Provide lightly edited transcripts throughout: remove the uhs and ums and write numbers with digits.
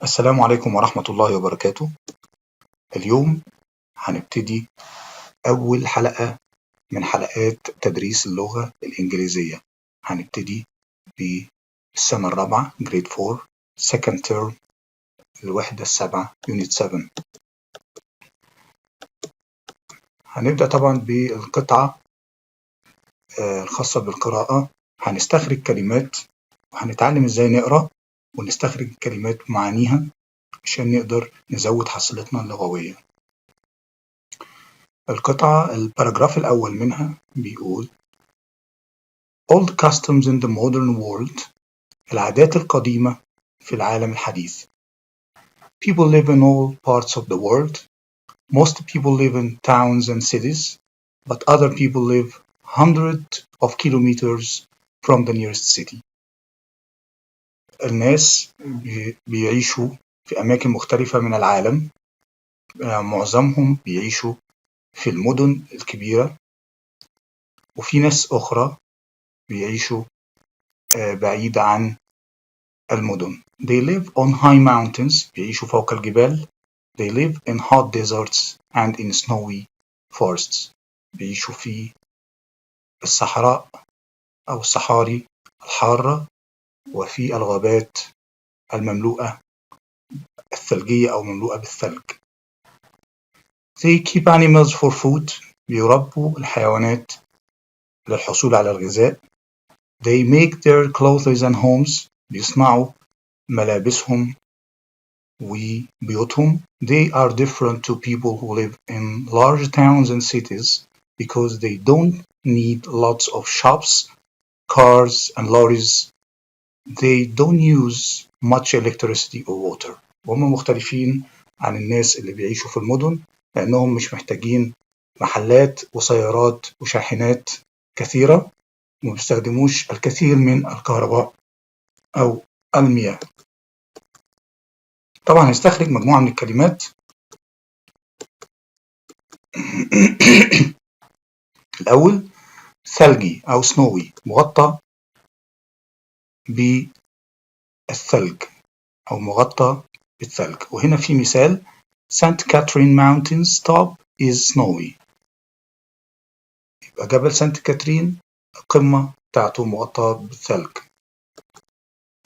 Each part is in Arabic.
السلام عليكم ورحمة الله وبركاته. اليوم هنبتدي أول حلقة من حلقات تدريس اللغة الإنجليزية. هنبتدي بالسنة الرابعة Grade 4 Second Term الوحدة السابعة Unit 7. هنبدأ طبعا بالقطعة الخاصة بالقراءة. هنستخرج كلمات وهنتعلم ازاي نقرأ ونستخرج الكلمات ومعانيها عشان نقدر نزود حصيلتنا اللغوية. القطعة الباراجراف الأول منها بيقول Old customs in the modern world. العادات القديمة في العالم الحديث. People live in all parts of the world. Most people live in towns and cities, but other people live hundreds of kilometers from the nearest city. الناس بيعيشوا في أماكن مختلفة من العالم. معظمهم بيعيشوا في المدن الكبيرة، وفي ناس أخرى بيعيشوا بعيد عن المدن. They live on high mountains. بيعيشوا فوق الجبال. They live in hot deserts and in snowy forests. بيعيشوا في الصحراء أو الصحاري الحارة وفي الغابات المملوءة الثلجية أو مملوءة بالثلج. They keep animals for food. بيربوا الحيوانات للحصول على الغذاء. They make their clothes and homes. بيصنعوا ملابسهم وبيوتهم. They are different to people who live in large towns and cities because they don't need lots of shops, cars and lorries. They don't use much electricity or water. وهم مختلفين عن الناس اللي بيعيشوا في المدن لأنهم مش محتاجين محلات وسيارات وشاحنات كثيرة، وما بيستخدموش الكثير من الكهرباء أو المياه. طبعا هنستخرج مجموعة من الكلمات. الأول ثلجي أو سنوي، مغطى بالثلج أو مغطى بالثلج. وهنا في مثال St. Catherine Mountain's top is snowy. يبقى جبل سانت كاترين القمة بتاعته مغطى بالثلج.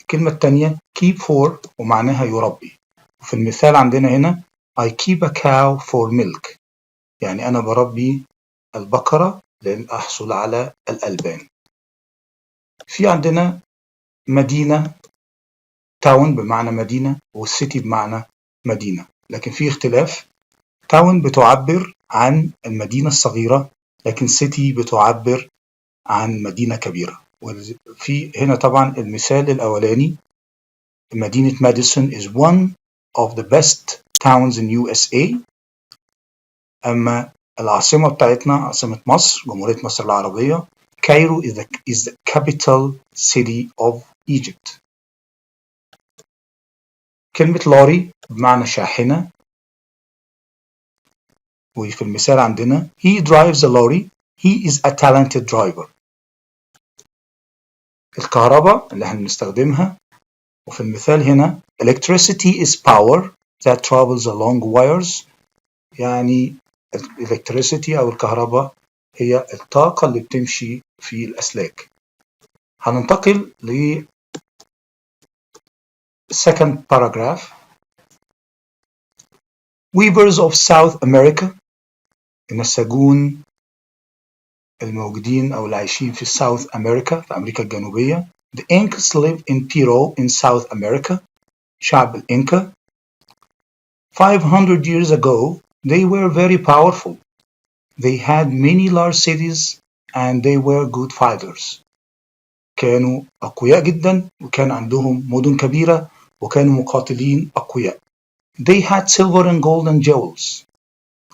الكلمة الثانية keep for ومعناها يربي. وفي المثال عندنا هنا I keep a cow for milk، يعني أنا بربي البقرة للحصول على الألبان. في عندنا مدينة تاون بمعنى مدينة والسيتي بمعنى مدينة، لكن في اختلاف. تاون بتعبر عن المدينة الصغيرة، لكن سيتي بتعبر عن مدينة كبيرة. وفي هنا طبعا المثال الأولاني مدينة ماديسون is one of the best towns in USA. أما العاصمة بتاعتنا عاصمة مصر جمهورية مصر العربية Cairo is the capital city of Egypt. كلمة لوري بمعنى شاحنة، وفي المثال عندنا he drives a lorry. he is a talented driver. الكهرباء اللي احنا بنستخدمها، وفي المثال هنا electricity is power that travels along wires. يعني electricity أو الكهرباء هي الطاقة اللي بتمشي في الأسلاك. هننتقل ل second paragraph. Weavers of South America. النساجون الموجودين أو اللي عايشين في South America في أمريكا الجنوبية. The Incas live in Peru in South America. شعب الإنكا 500 years ago they were very powerful. They had many large cities and they were good fighters. كانوا أقوياء جدا وكان عندهم مدن كبيرة وكانوا مقاتلين أقوياء. They had silver and gold and jewels.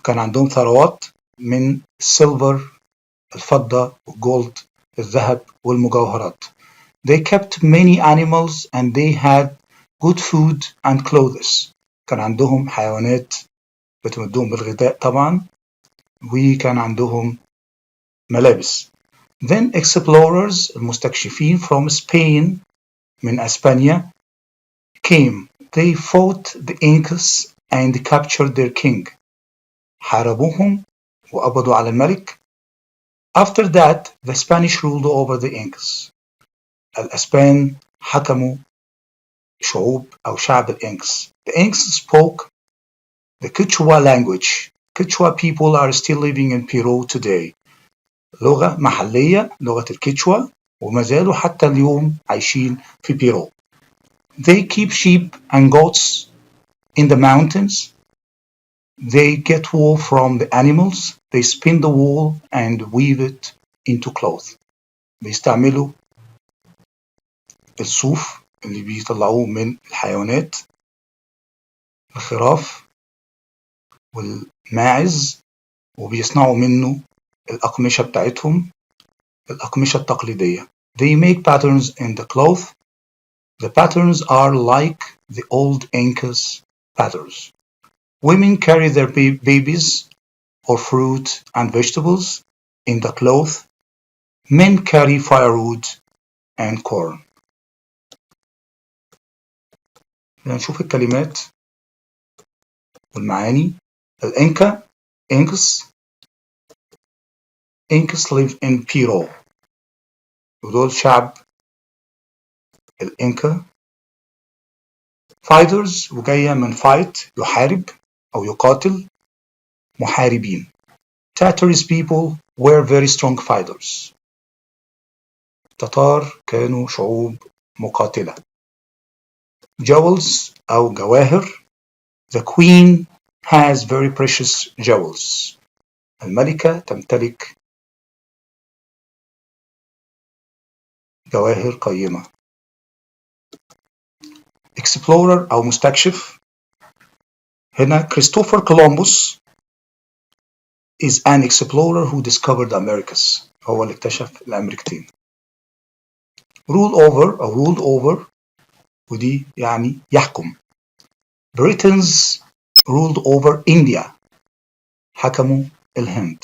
كان عندهم ثروات من silver الفضة والجولد الذهب والمجوهرات. They kept many animals and they had good food and clothes. كان عندهم حيوانات بتمدهم بالغذاء طبعا، وكان عندهم ملابس. Then explorers المستكشفين from Spain من أسبانيا came. They fought the Incas and captured their king. حاربوهم وقبضوا على الملك. After that, the Spanish ruled over the Incas. الأسبان حكموا شعوب أو شعب الإنكس. The Inks spoke the Quechua language. Quechua people are still living in Peru today. لغة محلية، لغة الكيتشوا، وما زالوا حتى اليوم عايشين في بيرو. They keep sheep and goats in the mountains. They get wool from the animals. They spin the wool and weave it into clothes. بيستعملوا الصوف اللي بيطلعوه من الحيوانات، الخراف والماعز، وبيصنعوا منه الأقمشة بتاعتهم، الأقمشة التقليدية. They make patterns in the cloth. The patterns are like the old Incas patterns. Women carry their babies or fruit and vegetables in the cloth. Men carry firewood and corn. نشوف الكلمات والمعاني. الإنكا Incas live in Peru. ودول شعب الإنكا. Fighters وجاية من fight يحارب أو يقاتل، محاربين. Tatars people were very strong fighters. التتار كانوا شعوب مقاتلة. Jewels أو جواهر. The queen has very precious jewels. الملكة تمتلك جواهر قيمة. Explorer أو مستكشف. هنا كريستوفر كولومبوس is an explorer who discovered the Americas. هو اللي اكتشف الأمريكتين. rule over أو ruled over، ودي يعني يحكم. Britons ruled over India. حكموا الهند.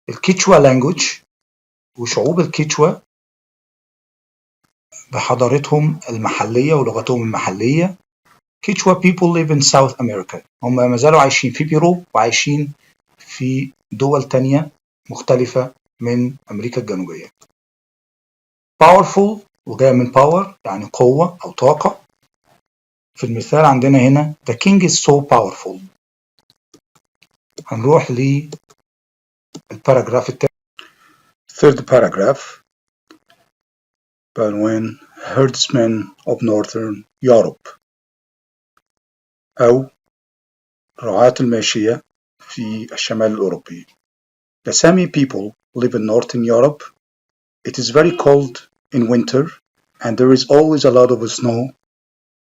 الكيتشوا language وشعوب الكيتشوا بحضارتهم المحلية ولغتهم المحلية. Quechua people live in South America. هم ما زالوا عايشين في بيرو وعايشين في دول تانية مختلفة من أمريكا الجنوبية. Powerful وجاية من power يعني قوة أو طاقة. في المثال عندنا هنا The king is so powerful. هنروح للباراجراف التاني. Third paragraph. بعنوان Herdsmen of Northern Europe أو رعاة الماشية في الشمال الأوروبي. The Sami people live in Northern Europe. It is very cold in winter and there is always a lot of snow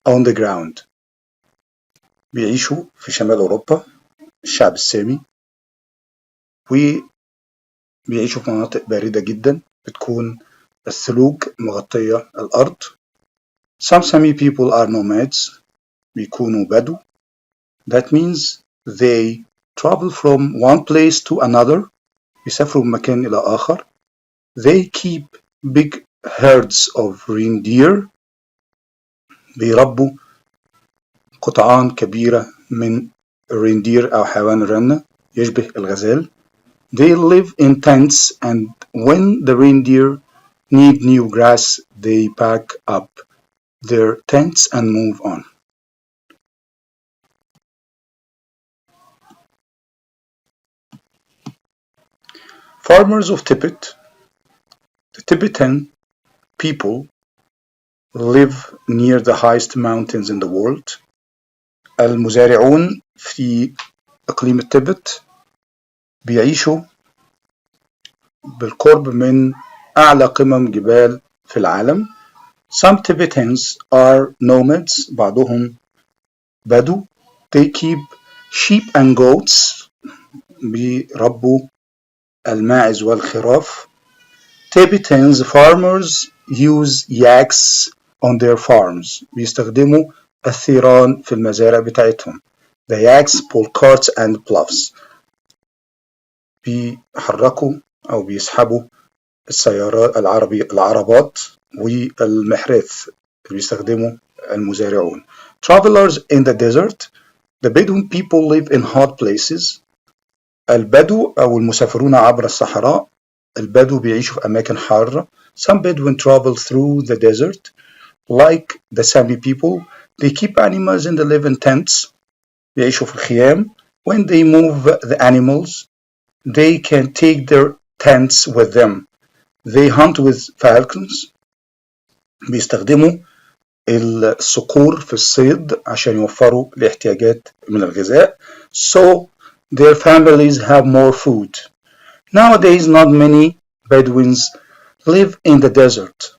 on the ground. بيعيشوا في شمال أوروبا الشعب السامي، وبيعيشوا في مناطق باردة جدا بتكون الثلوج مغطية الأرض. Some Sami people are nomads. بيكونوا بدو. That means they travel from one place to another. يسافروا من مكان إلى آخر. They keep big herds of reindeer. بيربوا قطعان كبيرة من reindeer أو حيوان الرنة يشبه الغزال. They live in tents and when the reindeer need new grass they pack up their tents and move on. Farmers of Tibet. The Tibetan people live near the highest mountains in the world. المزارعون في إقليم التبت بيعيشوا بالقرب من أعلى قمم جبال في العالم. Some Tibetans are nomads. بعضهم بدو. They keep sheep and goats. بيربوا الماعز والخراف. Tibetans farmers use yaks on their farms. بيستخدموا الثيران في المزارع بتاعتهم. The yaks pull carts and ploughs. بيحركوا أو بيسحبوا السيارات العربات والمحراث بيستخدمه المزارعون. Travelers in the desert. The Bedouin people live in hot places. البدو أو المسافرون عبر الصحراء. البدو بيعيشوا في أماكن حارة. Some Bedouin travel through the desert. Like the Sami people, they keep animals and they live in tents. بيعيشوا في الخيام. When they move the animals, they can take their tents with them. They hunt with falcons. بيستخدموا الصقور في الصيد عشان يوفروا الاحتياجات من الغذاء. So their families have more food. Nowadays not many Bedouins live in the desert.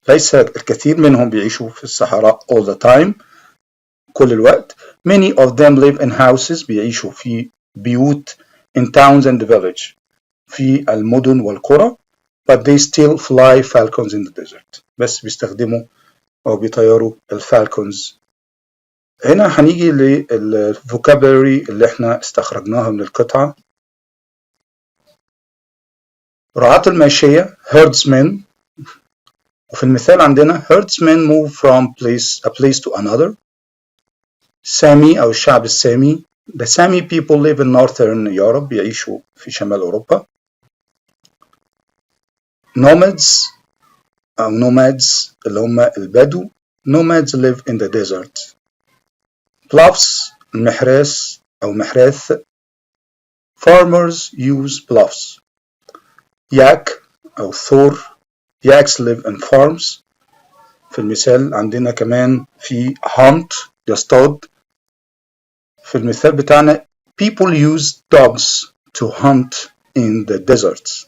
ليس الكثير منهم بيعيشوا في الصحراء all the time كل الوقت. Many of them live in houses. بيعيشوا في بيوت in towns and village. في المدن والقرى. But they still fly falcons in the desert. بس بيستخدموا أو بيطيروا الفالكونز. هنا هنيجي للفوكابولري اللي احنا استخرجناها من القطعة. رعاة الماشية herdsmen. وفي المثال عندنا herdsmen move from a place to another. سامي أو الشعب السامي. The Sami people live in northern Europe. بيعيشوا في شمال أوروبا. Nomads أو nomads اللي هم البدو. Nomads live in the desert. Bluffs المحراث أو محراث. Farmers use bluffs. Yak أو ثور. Yaks live in farms. في المثال عندنا كمان في hunt يصطاد. في المثال بتاعنا people use dogs to hunt in the deserts.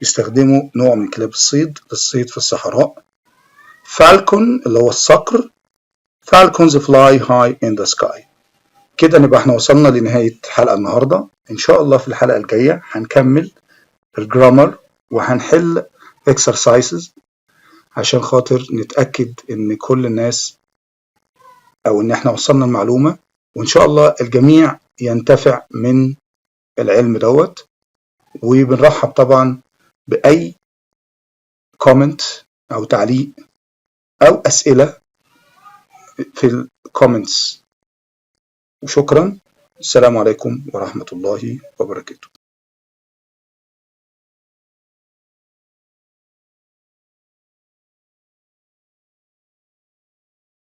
يستخدموا نوع من كلاب الصيد للصيد في الصحراء. falcon اللي هو الصقر. falcons fly high in the sky. كده نبقى احنا وصلنا لنهاية حلقة النهاردة. ان شاء الله في الحلقة الجاية هنكمل الجرامر وهنحل exercises عشان خاطر نتأكد ان كل الناس او ان احنا وصلنا المعلومة، وان شاء الله الجميع ينتفع من العلم دوت. وبنرحب طبعا بأي كومنت أو تعليق أو أسئلة في الكومنتس. وشكرا. السلام عليكم ورحمة الله وبركاته.